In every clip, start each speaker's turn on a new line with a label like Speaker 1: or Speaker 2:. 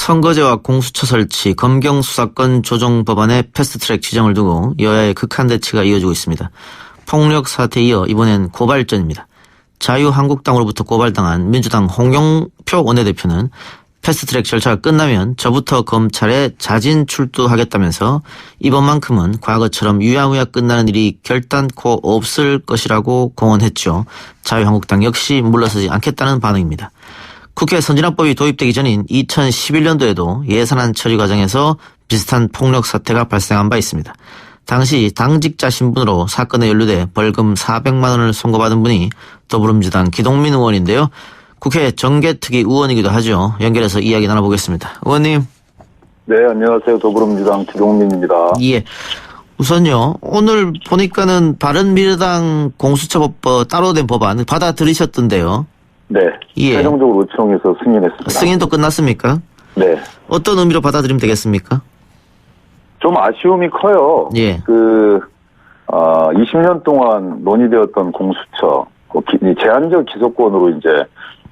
Speaker 1: 선거제와 공수처 설치, 검경 수사권 조정 법안의 패스트트랙 지정을 두고 여야의 극한 대치가 이어지고 있습니다. 폭력 사태에 이어 이번엔 고발전입니다. 자유한국당으로부터 고발당한 민주당 홍영표 원내대표는 패스트트랙 절차가 끝나면 저부터 검찰에 자진 출두하겠다면서 이번만큼은 과거처럼 유야무야 끝나는 일이 결단코 없을 것이라고 공언했죠. 자유한국당 역시 물러서지 않겠다는 반응입니다. 국회 선진화법이 도입되기 전인 2011년도에도 예산안 처리 과정에서 비슷한 폭력 사태가 발생한 바 있습니다. 당시 당직자 신분으로 사건에 연루돼 벌금 400만 원을 선고받은 분이 더불어민주당 기동민 의원인데요. 국회 정개특위 의원이기도 하죠. 연결해서 이야기 나눠보겠습니다. 의원님.
Speaker 2: 네, 안녕하세요. 더불어민주당 기동민입니다.
Speaker 1: 예. 우선요, 오늘 보니까는 바른미래당 공수처법 따로 된 법안 받아들이셨던데요.
Speaker 2: 네.
Speaker 1: 예.
Speaker 2: 최종적으로 의총에서 승인했습니다.
Speaker 1: 승인도 끝났습니까?
Speaker 2: 네.
Speaker 1: 어떤 의미로 받아들이면 되겠습니까?
Speaker 2: 좀 아쉬움이 커요.
Speaker 1: 예.
Speaker 2: 20년 동안 논의되었던 공수처, 제한적 기소권으로 이제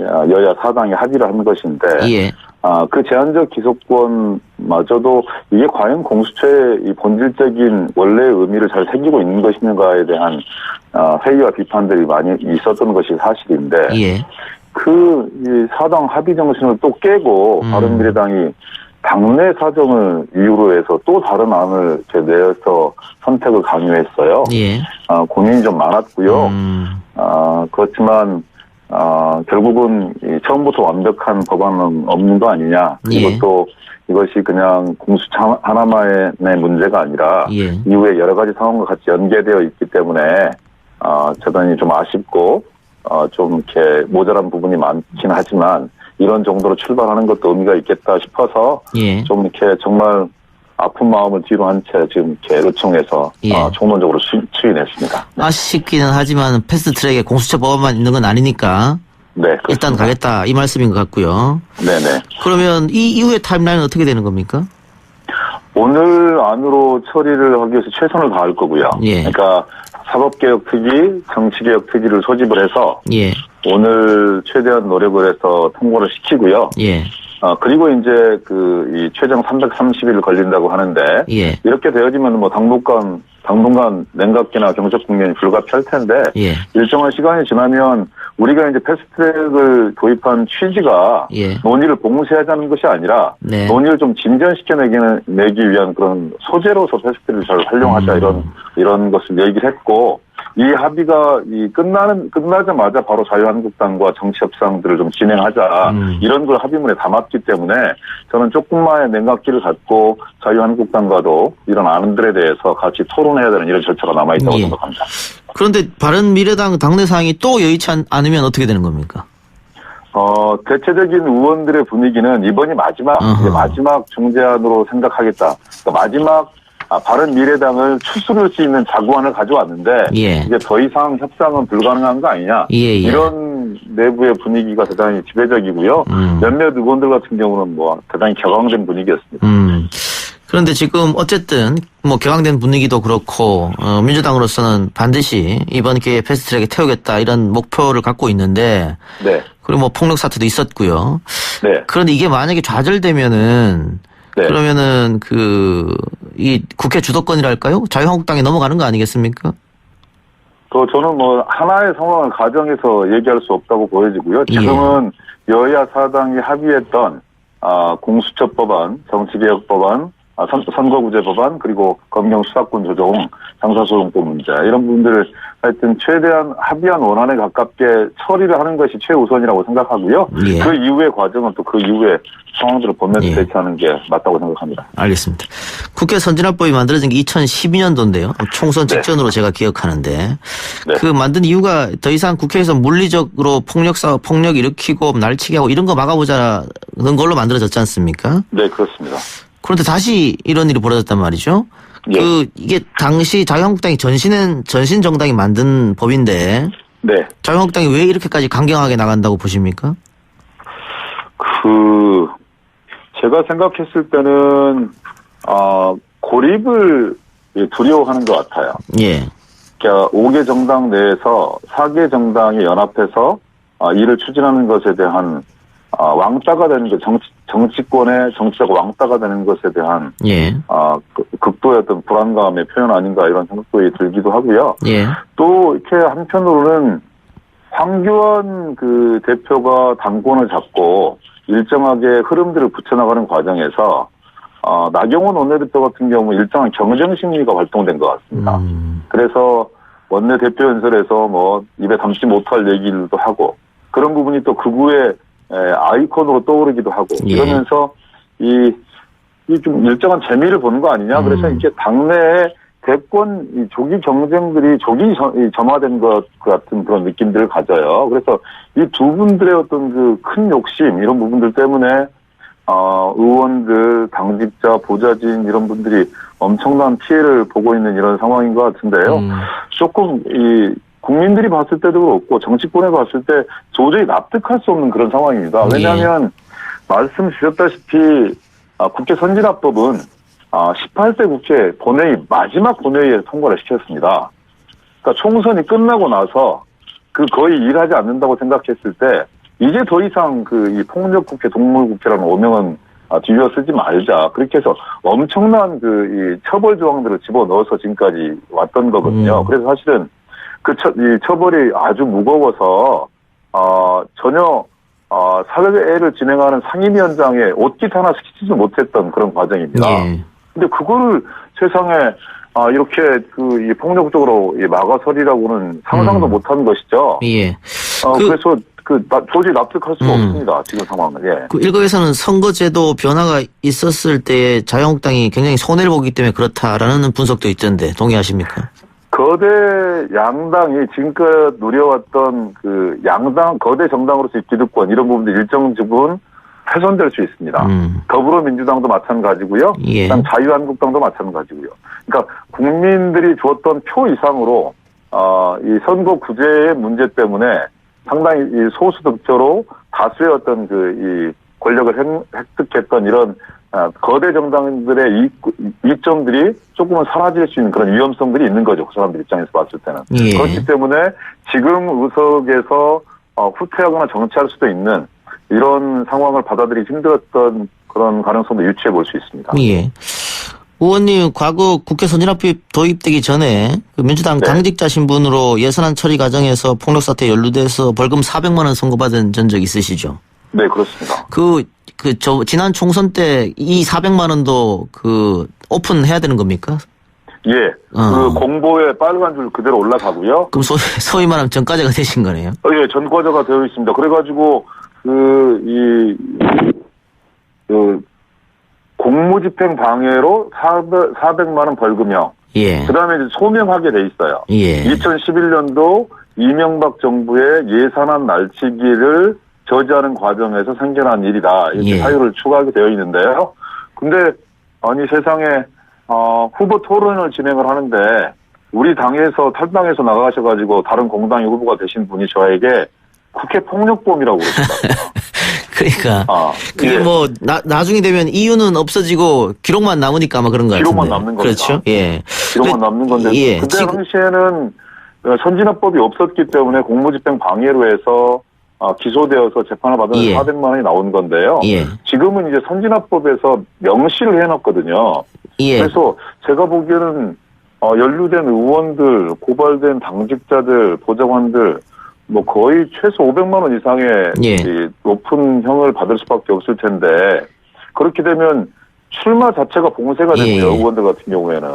Speaker 2: 여야 사당이 합의를 한 것인데,
Speaker 1: 예.
Speaker 2: 그 제한적 기소권마저도 이게 과연 공수처의 이 본질적인 원래의 의미를 잘 새기고 있는 것인가에 대한 회의와 비판들이 많이 있었던 것이 사실인데,
Speaker 1: 예.
Speaker 2: 이 사당 합의 정신을 또 깨고 바른미래당이 당내 사정을 이유로 해서 또 다른 안을 내서 선택을 강요했어요.
Speaker 1: 예.
Speaker 2: 고민이 좀 많았고요. 그렇지만 결국은 처음부터 완벽한 법안은 없는 거 아니냐. 그리고
Speaker 1: 예.
Speaker 2: 또 이것이 그냥 공수처 하나만의 문제가 아니라
Speaker 1: 예.
Speaker 2: 이후에 여러 가지 상황과 같이 연계되어 있기 때문에 대단히 좀 아쉽고 좀 이렇게 모자란 부분이 많긴 하지만 이런 정도로 출발하는 것도 의미가 있겠다 싶어서
Speaker 1: 예.
Speaker 2: 좀 이렇게 정말 아픈 마음을 뒤로 한 채 지금 이렇게 의총에서
Speaker 1: 예.
Speaker 2: 총론적으로 수인했습니다.
Speaker 1: 아쉽기는 하지만 패스트트랙에 공수처 법안만 있는 건 아니니까
Speaker 2: 네,
Speaker 1: 일단 가겠다 이 말씀인 것 같고요.
Speaker 2: 네네.
Speaker 1: 그러면 이 이후의 타임라인은 어떻게 되는 겁니까?
Speaker 2: 오늘 안으로 처리를 하기 위해서 최선을 다할 거고요.
Speaker 1: 예.
Speaker 2: 그러니까 사법개혁특위, 정치개혁특위를 소집을 해서
Speaker 1: 예.
Speaker 2: 오늘 최대한 노력을 해서 통과를 시키고요.
Speaker 1: 예.
Speaker 2: 그리고 이제 이 최장 330일 걸린다고 하는데
Speaker 1: 예.
Speaker 2: 이렇게 되어지면 뭐 당분간 냉각기나 경적 국면이 불가피할 텐데
Speaker 1: 예.
Speaker 2: 일정한 시간이 지나면 우리가 이제 패스트트랙을 도입한 취지가
Speaker 1: 예.
Speaker 2: 논의를 봉쇄하자는 것이 아니라
Speaker 1: 네.
Speaker 2: 논의를 좀 진전시켜내기 위한 그런 소재로서 패스트트랙을 잘 활용하자 이런 것을 얘기를 했고 이 합의가 끝나자마자 바로 자유한국당과 정치 협상들을 좀 진행하자 이런 걸 합의문에 담았기 때문에 저는 조금만의 냉각기를 갖고 자유한국당과도 이런 안들에 대해서 같이 토론해야 되는 이런 절차가 남아있다고
Speaker 1: 예.
Speaker 2: 생각합니다.
Speaker 1: 그런데 바른미래당 당내 사항이 또 여의치 않으면 어떻게 되는 겁니까?
Speaker 2: 대체적인 의원들의 분위기는 이번이 마지막 중재안으로 생각하겠다. 그러니까 마지막 바른미래당을 추스를 수 있는 자구안을 가져왔는데
Speaker 1: 예.
Speaker 2: 이제 더 이상 협상은 불가능한 거 아니냐.
Speaker 1: 예.
Speaker 2: 이런 내부의 분위기가 대단히 지배적이고요. 몇몇 의원들 같은 경우는 대단히 격앙된 분위기였습니다.
Speaker 1: 그런데 지금 어쨌든 격앙된 분위기도 그렇고 민주당으로서는 반드시 이번 기회에 패스트트랙에 태우겠다 이런 목표를 갖고 있는데
Speaker 2: 네.
Speaker 1: 그리고 폭력 사태도 있었고요.
Speaker 2: 네.
Speaker 1: 그런데 이게 만약에 좌절되면은
Speaker 2: 네.
Speaker 1: 그러면은 이 국회 주도권이랄까요? 자유한국당에 넘어가는 거 아니겠습니까?
Speaker 2: 저는 하나의 상황을 가정해서 얘기할 수 없다고 보여지고요. 지금은 여야 사당이 합의했던 공수처 법안, 정치개혁 법안, 선거구제 법안, 그리고 검경 수사권 조정, 형사소송법 문제 이런 부분들을 하여튼 최대한 합의한 원안에 가깝게 처리를 하는 것이 최우선이라고 생각하고요.
Speaker 1: 예.
Speaker 2: 그 이후의 과정은 또 그 이후의 상황들을 보면서 대처하는 게 맞다고 생각합니다.
Speaker 1: 알겠습니다. 국회 선진화법이 만들어진 게 2012년도인데요. 총선 직전으로 제가 기억하는데 그 만든 이유가 더 이상 국회에서 물리적으로 폭력 일으키고 날치기 하고 이런 거 막아보자는 걸로 만들어졌지 않습니까?
Speaker 2: 네, 그렇습니다.
Speaker 1: 그런데 다시 이런 일이 벌어졌단 말이죠.
Speaker 2: 예.
Speaker 1: 이게 당시 자유한국당이 전신 정당이 만든 법인데
Speaker 2: 네.
Speaker 1: 자유한국당이 왜 이렇게까지 강경하게 나간다고 보십니까?
Speaker 2: 제가 생각했을 때는 고립을 두려워하는 것 같아요.
Speaker 1: 예.
Speaker 2: 그러니까 5개 정당 내에서 4개 정당이 연합해서 일을 추진하는 것에 대한 왕따가 되는 것, 정치권의 정치적 왕따가 되는 것에 대한
Speaker 1: 예.
Speaker 2: 극도의 어떤 불안감의 표현 아닌가 이런 생각도 들기도 하고요.
Speaker 1: 예.
Speaker 2: 또 이렇게 한편으로는 황교안 그 대표가 당권을 잡고 일정하게 흐름들을 붙여나가는 과정에서 나경원 원내대표 같은 경우 일정한 경쟁 심리가 발동된 것 같습니다. 그래서 원내대표 연설에서 뭐 입에 담지 못할 얘기들도 하고 그런 부분이 또 극우의 아이콘으로 떠오르기도 하고
Speaker 1: 예.
Speaker 2: 이러면서 이 좀 일정한 재미를 보는 거 아니냐. 그래서 이렇게 당내에 대권 이 조기 경쟁들이 점화된 것 같은 그런 느낌들을 가져요. 그래서 이 두 분들의 어떤 그 큰 욕심 이런 부분들 때문에 의원들, 당직자, 보좌진 이런 분들이 엄청난 피해를 보고 있는 이런 상황인 것 같은데요. 조금 국민들이 봤을 때도 그렇고 정치권에 봤을 때 도저히 납득할 수 없는 그런 상황입니다. 왜냐하면 말씀 주셨다시피 국회 선진화법은 18대 국회 마지막 본회의에 통과를 시켰습니다. 그러니까 총선이 끝나고 나서 거의 일하지 않는다고 생각했을 때 이제 더 이상 이 폭력국회, 동물국회라는 오명은 뒤집어 쓰지 말자. 그렇게 해서 엄청난 이 처벌 조항들을 집어넣어서 지금까지 왔던 거거든요. 그래서 사실은 이 처벌이 아주 무거워서 전혀 사회를 진행하는 상임위원장에 옷깃 하나 시키지 못했던 그런 과정입니다.
Speaker 1: 예.
Speaker 2: 근데 그거를 세상에 이렇게 이 폭력적으로 막아서리라고는 상상도 못한 것이죠.
Speaker 1: 예.
Speaker 2: 그래서 도저히 납득할 수가 없습니다. 지금 상황은. 예.
Speaker 1: 일각에서는 선거제도 변화가 있었을 때 자유한국당이 굉장히 손해를 보기 때문에 그렇다라는 분석도 있던데 동의하십니까?
Speaker 2: 거대 양당이 지금껏 누려왔던 거대 정당으로서의 기득권 이런 부분들이 일정 부분 훼손될 수 있습니다. 더불어민주당도 마찬가지고요.
Speaker 1: 예.
Speaker 2: 그다음 자유한국당도 마찬가지고요. 그러니까 국민들이 주었던 표 이상으로 이 선거구제의 문제 때문에 상당히 이 소수 득표로 다수의 어떤 이 권력을 획득했던 이런 거대 정당들의 이점들이 조금은 사라질 수 있는 그런 위험성들이 있는 거죠. 그 사람들 입장에서 봤을 때는.
Speaker 1: 예.
Speaker 2: 그렇기 때문에 지금 의석에서 후퇴하거나 정치할 수도 있는 이런 상황을 받아들이기 힘들었던 그런 가능성도 유추해 볼 수 있습니다.
Speaker 1: 예. 의원님, 과거 국회 선진화법 도입되기 전에 민주당
Speaker 2: 네.
Speaker 1: 당직자 신분으로 예산안 처리 과정에서 폭력 사태에 연루돼서 벌금 400만 원 선고받은 전적 있으시죠?
Speaker 2: 네, 그렇습니다.
Speaker 1: 지난 총선 때 이 400만 원도 오픈해야 되는 겁니까?
Speaker 2: 예. 공보에 빨간 줄 그대로 올라가고요.
Speaker 1: 그럼 소위 말하면 전과자가 되신 거네요?
Speaker 2: 예, 전과자가 되어 있습니다. 그래가지고, 공무집행 방해로 400만 원 벌금형.
Speaker 1: 예.
Speaker 2: 그 다음에 소명하게 돼 있어요.
Speaker 1: 예.
Speaker 2: 2011년도 이명박 정부의 예산안 날치기를 저지하는 과정에서 생겨난 일이다. 이렇게
Speaker 1: 예.
Speaker 2: 사유를 추가하게 되어 있는데요. 근데, 세상에, 후보 토론을 진행을 하는데, 우리 당에서 탈당해서 나가셔가지고 다른 공당의 후보가 되신 분이 저에게 국회 폭력범이라고 그러셨답니다.
Speaker 1: 그러니까. 그게
Speaker 2: 예.
Speaker 1: 나중에 되면 이유는 없어지고 기록만 남으니까 아마 그런 거 같은데.
Speaker 2: 기록만 남는 겁니다.
Speaker 1: 그렇죠. 예.
Speaker 2: 기록만 남는 건데.
Speaker 1: 예.
Speaker 2: 그때 당시에는 선진화법이 없었기 때문에 공무집행 방해로 해서 기소되어서 재판을 받은
Speaker 1: 예.
Speaker 2: 400만 원이 나온 건데요.
Speaker 1: 예.
Speaker 2: 지금은 이제 선진화법에서 명시를 해놨거든요.
Speaker 1: 예.
Speaker 2: 그래서 제가 보기에는 연루된 의원들, 고발된 당직자들, 보좌관들 거의 최소 500만 원 이상의
Speaker 1: 예.
Speaker 2: 이 높은 형을 받을 수밖에 없을 텐데 그렇게 되면 출마 자체가 봉쇄가 되고요.
Speaker 1: 예.
Speaker 2: 의원들 같은 경우에는.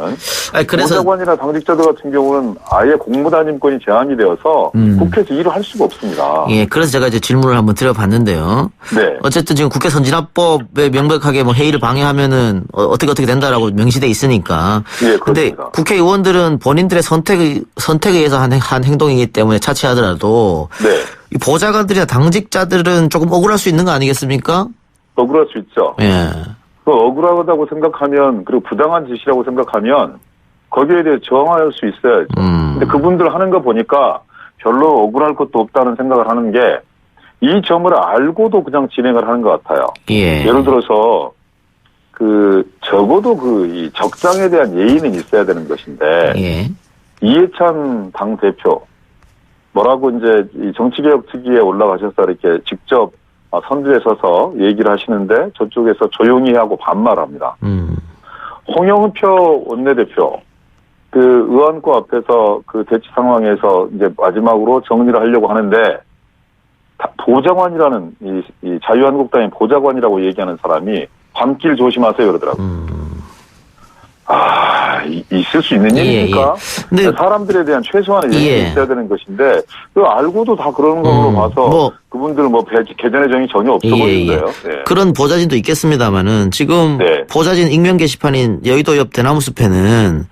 Speaker 1: 그래서
Speaker 2: 보좌관이나 당직자들 같은 경우는 아예 공무단임권이 제한이 되어서 국회에서 일을 할 수가 없습니다.
Speaker 1: 예, 그래서 제가 이제 질문을 한번 드려봤는데요.
Speaker 2: 네.
Speaker 1: 어쨌든 지금 국회 선진화법에 명백하게 행위를 방해하면은 어떻게 된다라고 명시돼 있으니까.
Speaker 2: 예,
Speaker 1: 근데
Speaker 2: 그렇습니다.
Speaker 1: 국회의원들은 본인들의 선택에 의해서 한 행동이기 때문에 차치하더라도
Speaker 2: 네.
Speaker 1: 이 보좌관들이나 당직자들은 조금 억울할 수 있는 거 아니겠습니까?
Speaker 2: 억울할 수 있죠.
Speaker 1: 예.
Speaker 2: 억울하다고 생각하면 그리고 부당한 짓이라고 생각하면 거기에 대해 저항할 수 있어야죠. 근데 그분들 하는 거 보니까 별로 억울할 것도 없다는 생각을 하는 게 이 점을 알고도 그냥 진행을 하는 것 같아요.
Speaker 1: 예.
Speaker 2: 예를 들어서 적어도 이 적장에 대한 예의는 있어야 되는 것인데
Speaker 1: 예.
Speaker 2: 이해찬 당대표 뭐라고 이제 이 정치개혁 특위에 올라가셔서 이렇게 직접 선두에 서서 얘기를 하시는데 저쪽에서 조용히 하고 반말합니다. 홍영표 원내대표 그 의원과 앞에서 그 대치 상황에서 이제 마지막으로 정리를 하려고 하는데 보좌관이라는 이 자유한국당의 보좌관이라고 얘기하는 사람이 밤길 조심하세요 그러더라고요. 있을 수 있는 일입니까?
Speaker 1: 근데
Speaker 2: 사람들에 대한 최소한의 예의가 있어야 되는 것인데, 그 알고도 다 그러는 걸로 봐서, 그분들 개전의 정이 전혀 없어 보이는데요. 네.
Speaker 1: 그런 보좌진도 있겠습니다만은, 지금 보좌진 익명 게시판인 여의도 옆 대나무숲에는,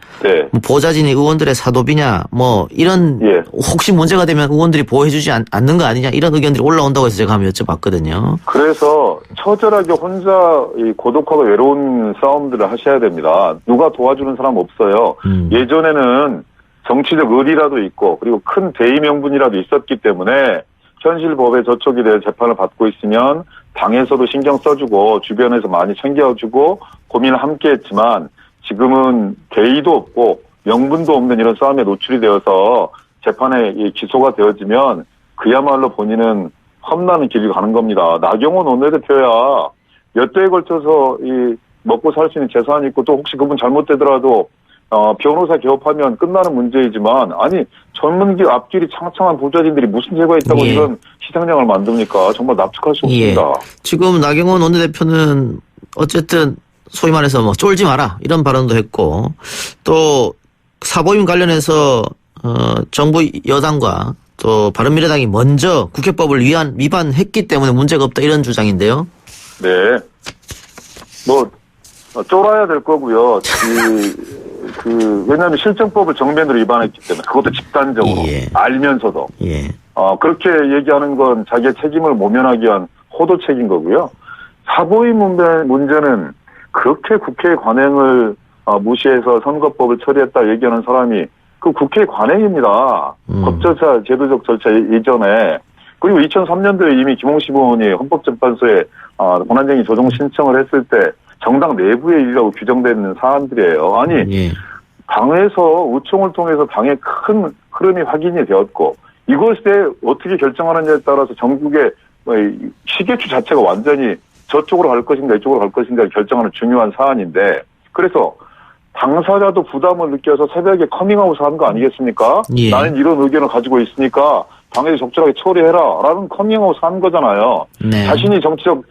Speaker 1: 보좌진이 의원들의 사도비냐, 이런, 혹시 문제가 되면 의원들이 보호해주지 않는 거 아니냐, 이런 의견들이 올라온다고 해서 제가 한번 여쭤봤거든요. 그래서
Speaker 2: 처절하게 혼자 이 고독하고 외로운 싸움들을 하셔야 됩니다. 누가 도와주는 사람 없어요. 예전에는 정치적 의리라도 있고 그리고 큰 대의 명분이라도 있었기 때문에 현실 법에 저촉이 될 재판을 받고 있으면 당에서도 신경 써주고 주변에서 많이 챙겨주고 고민을 함께 했지만 지금은 대의도 없고 명분도 없는 이런 싸움에 노출이 되어서 재판에 기소가 되어지면 그야말로 본인은 험난한 길을 가는 겁니다. 나경원 원내대표야 몇 대에 걸쳐서 이 먹고 살 수 있는 재산이 있고 또 혹시 그분 잘못되더라도 변호사 개업하면 끝나는 문제이지만 아니 전문기 앞길이 창창한 보좌진들이 무슨 죄가 있다고 이런 희생양을 만듭니까? 정말 납득할 수 없습니다.
Speaker 1: 지금 나경원 원내대표는 어쨌든 소위 말해서 쫄지 마라 이런 발언도 했고 또 사보임 관련해서 정부 여당과 또 바른미래당이 먼저 국회법을 위반했기 때문에 문제가 없다 이런 주장인데요.
Speaker 2: 네. 쫄아야 될 거고요. 왜냐하면 실정법을 정면으로 위반했기 때문에 그것도 집단적으로 알면서도 그렇게 얘기하는 건 자기의 책임을 모면하기 위한 호도책인 거고요. 사보임 문제는 그렇게 국회 관행을 무시해서 선거법을 처리했다 얘기하는 사람이 그 국회 관행입니다. 법절차 제도적 절차 이전에 그리고 2003년도에 이미 김홍식 의원이 헌법재판소에 권한쟁의 조정 신청을 했을 때 정당 내부의 일이라고 규정되는 사안들이에요. 아니 당에서 의총을 통해서 당의 큰 흐름이 확인이 되었고 이것에 어떻게 결정하느냐에 따라서 전국의 시계추 자체가 완전히 저쪽으로 갈 것인가 이쪽으로 갈 것인가 결정하는 중요한 사안인데 그래서 당사자도 부담을 느껴서 새벽에 커밍아웃을 한 거 아니겠습니까? 나는 이런 의견을 가지고 있으니까 당에서 적절하게 처리해라 라는 커밍아웃을 한 거잖아요. 자신이 정치적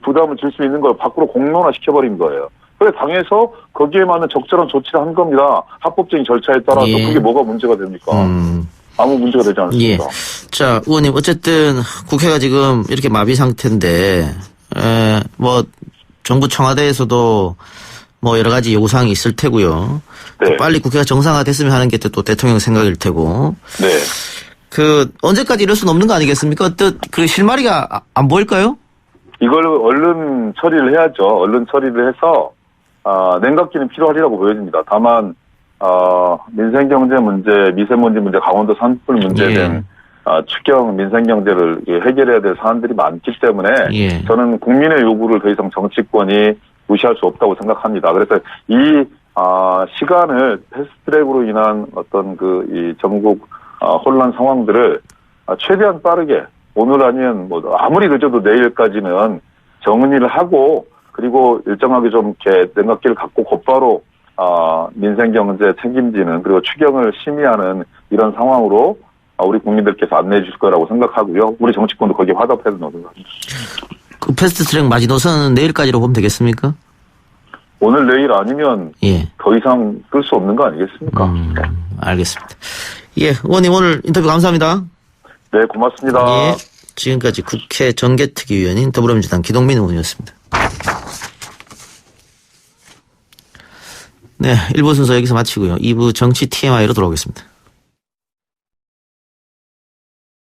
Speaker 2: 부담을 줄 수 있는 걸 밖으로 공론화 시켜버린 거예요. 그래서 당에서 거기에 맞는 적절한 조치를 한 겁니다. 합법적인 절차에 따라서 그게 뭐가 문제가 됩니까? 아무 문제가 되지 않습니다.
Speaker 1: 자, 의원님 어쨌든 국회가 지금 이렇게 마비 상태인데 정부 청와대에서도 여러 가지 요구사항이 있을 테고요. 빨리 국회가 정상화됐으면 하는 게 또 대통령 생각일 테고. 언제까지 이럴 수는 없는 거 아니겠습니까? 그 실마리가 안 보일까요?
Speaker 2: 이걸 얼른 처리를 해야죠. 얼른 처리를 해서, 냉각기는 필요하리라고 보여집니다. 다만, 민생경제 문제, 미세먼지 문제, 강원도 산불 문제 등, 추경 민생경제를 해결해야 될 사안들이 많기 때문에, 저는 국민의 요구를 더 이상 정치권이 무시할 수 없다고 생각합니다. 그래서 이, 시간을 패스트트랙으로 인한 어떤 이 전국, 혼란 상황들을 최대한 빠르게 오늘 아니면 아무리 늦어도 내일까지는 정리를 하고 그리고 일정하게 좀 이렇게 냉각기를 갖고 곧바로 민생경제 책임지는 그리고 추경을 심의하는 이런 상황으로 우리 국민들께서 안내해 주실 거라고 생각하고요. 우리 정치권도 거기에 화답해서 생각합니다.
Speaker 1: 그 패스트트랙 마지노선은 내일까지로 보면 되겠습니까?
Speaker 2: 오늘 내일 아니면 더 이상 끌 수 없는 거 아니겠습니까?
Speaker 1: 알겠습니다. 의원님 오늘 인터뷰 감사합니다.
Speaker 2: 네, 고맙습니다.
Speaker 1: 지금까지 국회 정개특위위원인 더불어민주당 기동민 의원이었습니다. 네, 1부 순서 여기서 마치고요. 2부 정치 TMI로 돌아오겠습니다.